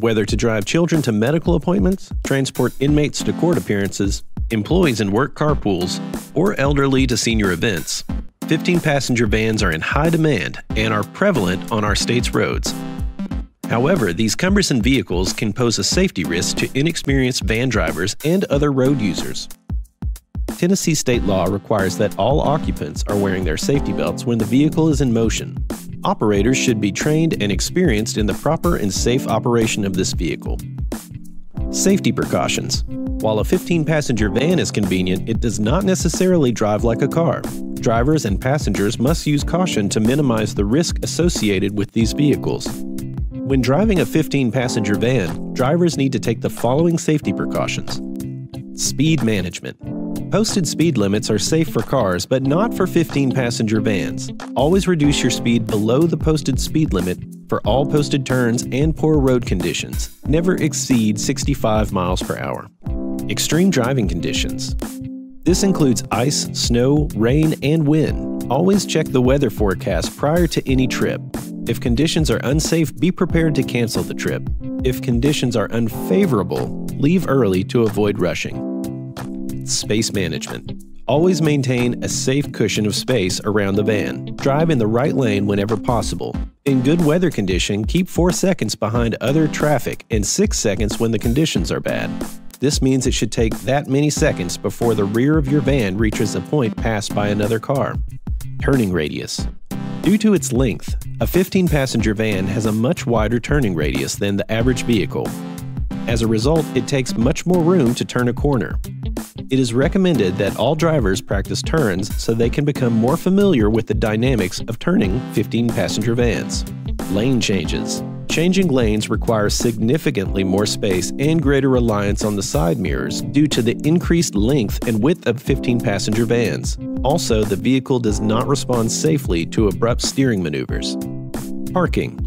Whether to drive children to medical appointments, transport inmates to court appearances, employees in work carpools, or elderly to senior events, 15-passenger vans are in high demand and are prevalent on our state's roads. However, these cumbersome vehicles can pose a safety risk to inexperienced van drivers and other road users. Tennessee state law requires that all occupants are wearing their safety belts when the vehicle is in motion. Operators should be trained and experienced in the proper and safe operation of this vehicle. Safety precautions. While a 15-passenger van is convenient, it does not necessarily drive like a car. Drivers and passengers must use caution to minimize the risk associated with these vehicles. When driving a 15-passenger van, drivers need to take the following safety precautions. Speed management. Posted speed limits are safe for cars, but not for 15-passenger vans. Always reduce your speed below the posted speed limit for all posted turns and poor road conditions. Never exceed 65 miles per hour. Extreme driving conditions. This includes ice, snow, rain, and wind. Always check the weather forecast prior to any trip. If conditions are unsafe, be prepared to cancel the trip. If conditions are unfavorable, leave early to avoid rushing. Space management. Always maintain a safe cushion of space around the van. Drive in the right lane whenever possible. In good weather condition, keep 4 seconds behind other traffic and 6 seconds when the conditions are bad. This means it should take that many seconds before the rear of your van reaches a point passed by another car. Turning radius. Due to its length, a 15-passenger van has a much wider turning radius than the average vehicle. As a result, it takes much more room to turn a corner. It is recommended that all drivers practice turns so they can become more familiar with the dynamics of turning 15-passenger vans. Lane changes. Changing lanes requires significantly more space and greater reliance on the side mirrors due to the increased length and width of 15-passenger vans. Also, the vehicle does not respond safely to abrupt steering maneuvers. Parking.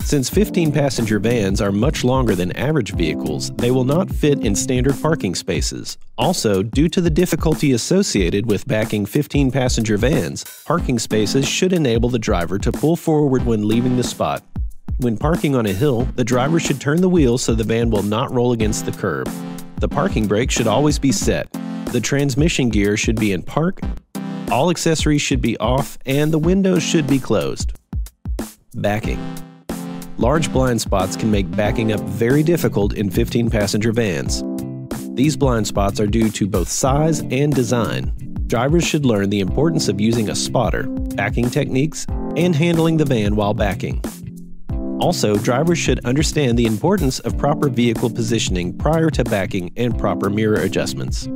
Since 15-passenger vans are much longer than average vehicles, they will not fit in standard parking spaces. Also, due to the difficulty associated with backing 15-passenger vans, parking spaces should enable the driver to pull forward when leaving the spot. When parking on a hill, the driver should turn the wheel so the van will not roll against the curb. The parking brake should always be set. The transmission gear should be in park, all accessories should be off, and the windows should be closed. Backing. Large blind spots can make backing up very difficult in 15-passenger vans. These blind spots are due to both size and design. Drivers should learn the importance of using a spotter, backing techniques, and handling the van while backing. Also, drivers should understand the importance of proper vehicle positioning prior to backing and proper mirror adjustments.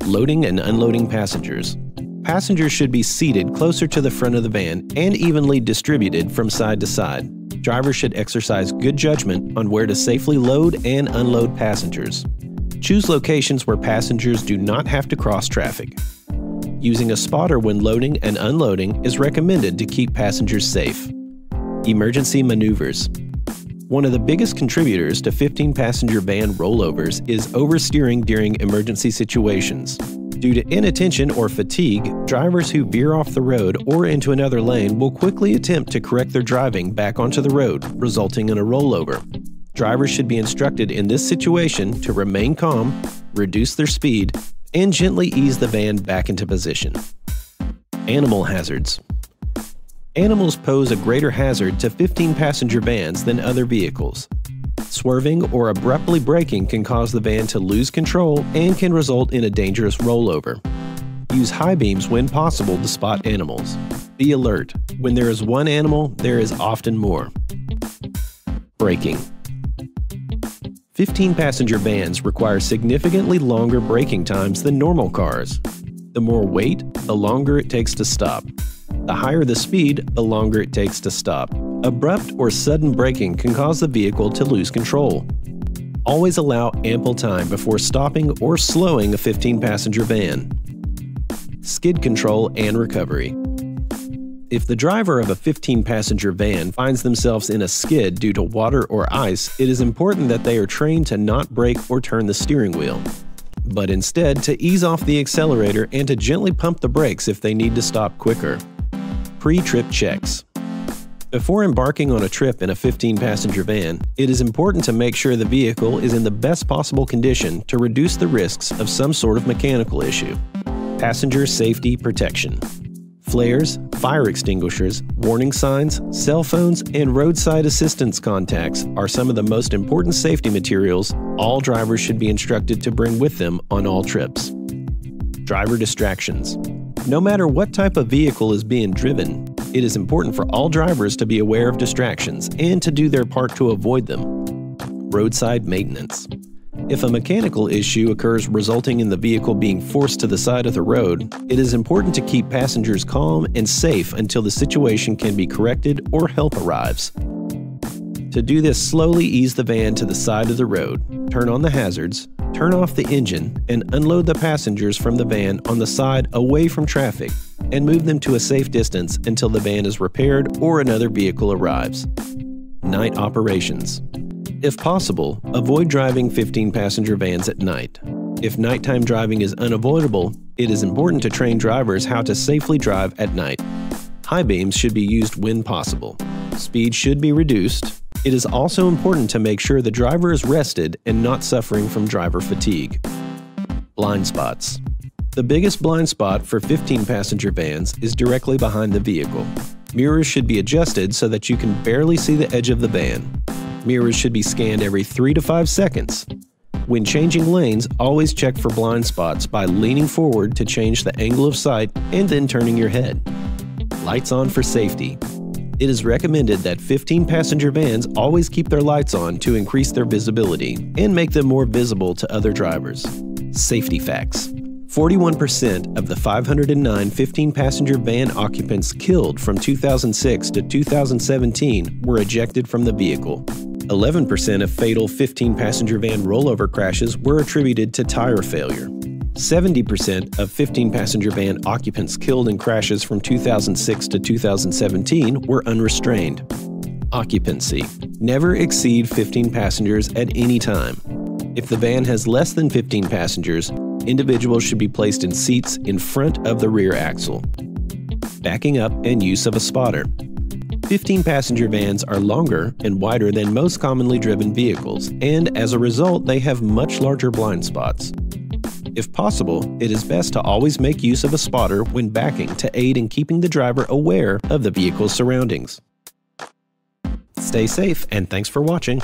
Loading and unloading passengers. Passengers should be seated closer to the front of the van and evenly distributed from side to side. Drivers should exercise good judgment on where to safely load and unload passengers. Choose locations where passengers do not have to cross traffic. Using a spotter when loading and unloading is recommended to keep passengers safe. Emergency maneuvers. One of the biggest contributors to 15-passenger van rollovers is oversteering during emergency situations. Due to inattention or fatigue, drivers who veer off the road or into another lane will quickly attempt to correct their driving back onto the road, resulting in a rollover. Drivers should be instructed in this situation to remain calm, reduce their speed, and gently ease the van back into position. Animal hazards. Animals pose a greater hazard to 15-passenger vans than other vehicles. Swerving or abruptly braking can cause the van to lose control and can result in a dangerous rollover. Use high beams when possible to spot animals. Be alert. When there is one animal, there is often more. Braking. 15-passenger vans require significantly longer braking times than normal cars. The more weight, the longer it takes to stop. The higher the speed, the longer it takes to stop. Abrupt or sudden braking can cause the vehicle to lose control. Always allow ample time before stopping or slowing a 15-passenger van. Skid control and recovery. If the driver of a 15-passenger van finds themselves in a skid due to water or ice, it is important that they are trained to not brake or turn the steering wheel, but instead to ease off the accelerator and to gently pump the brakes if they need to stop quicker. Pre-trip checks. Before embarking on a trip in a 15-passenger van, it is important to make sure the vehicle is in the best possible condition to reduce the risks of some sort of mechanical issue. Passenger safety protection. Flares, fire extinguishers, warning signs, cell phones, and roadside assistance contacts are some of the most important safety materials all drivers should be instructed to bring with them on all trips. Driver distractions. No matter what type of vehicle is being driven, it is important for all drivers to be aware of distractions and to do their part to avoid them. Roadside maintenance. If a mechanical issue occurs resulting in the vehicle being forced to the side of the road, it is important to keep passengers calm and safe until the situation can be corrected or help arrives. To do this, slowly ease the van to the side of the road, turn on the hazards, turn off the engine, and unload the passengers from the van on the side away from traffic, and move them to a safe distance until the van is repaired or another vehicle arrives. Night operations. If possible, avoid driving 15-passenger vans at night. If nighttime driving is unavoidable, it is important to train drivers how to safely drive at night. High beams should be used when possible. Speed should be reduced. It is also important to make sure the driver is rested and not suffering from driver fatigue. Blind spots. The biggest blind spot for 15-passenger vans is directly behind the vehicle. Mirrors should be adjusted so that you can barely see the edge of the van. Mirrors should be scanned every 3 to 5 seconds. When changing lanes, always check for blind spots by leaning forward to change the angle of sight and then turning your head. Lights on for safety. It is recommended that 15-passenger vans always keep their lights on to increase their visibility and make them more visible to other drivers. Safety facts. 41% of the 509 15-passenger van occupants killed from 2006 to 2017 were ejected from the vehicle. 11% of fatal 15-passenger van rollover crashes were attributed to tire failure. 70% of 15-passenger van occupants killed in crashes from 2006 to 2017 were unrestrained. Occupancy. Never exceed 15 passengers at any time. If the van has less than 15 passengers, individuals should be placed in seats in front of the rear axle. Backing up and use of a spotter. 15-passenger vans are longer and wider than most commonly driven vehicles, and as a result, they have much larger blind spots. If possible, it is best to always make use of a spotter when backing to aid in keeping the driver aware of the vehicle's surroundings. Stay safe, and thanks for watching.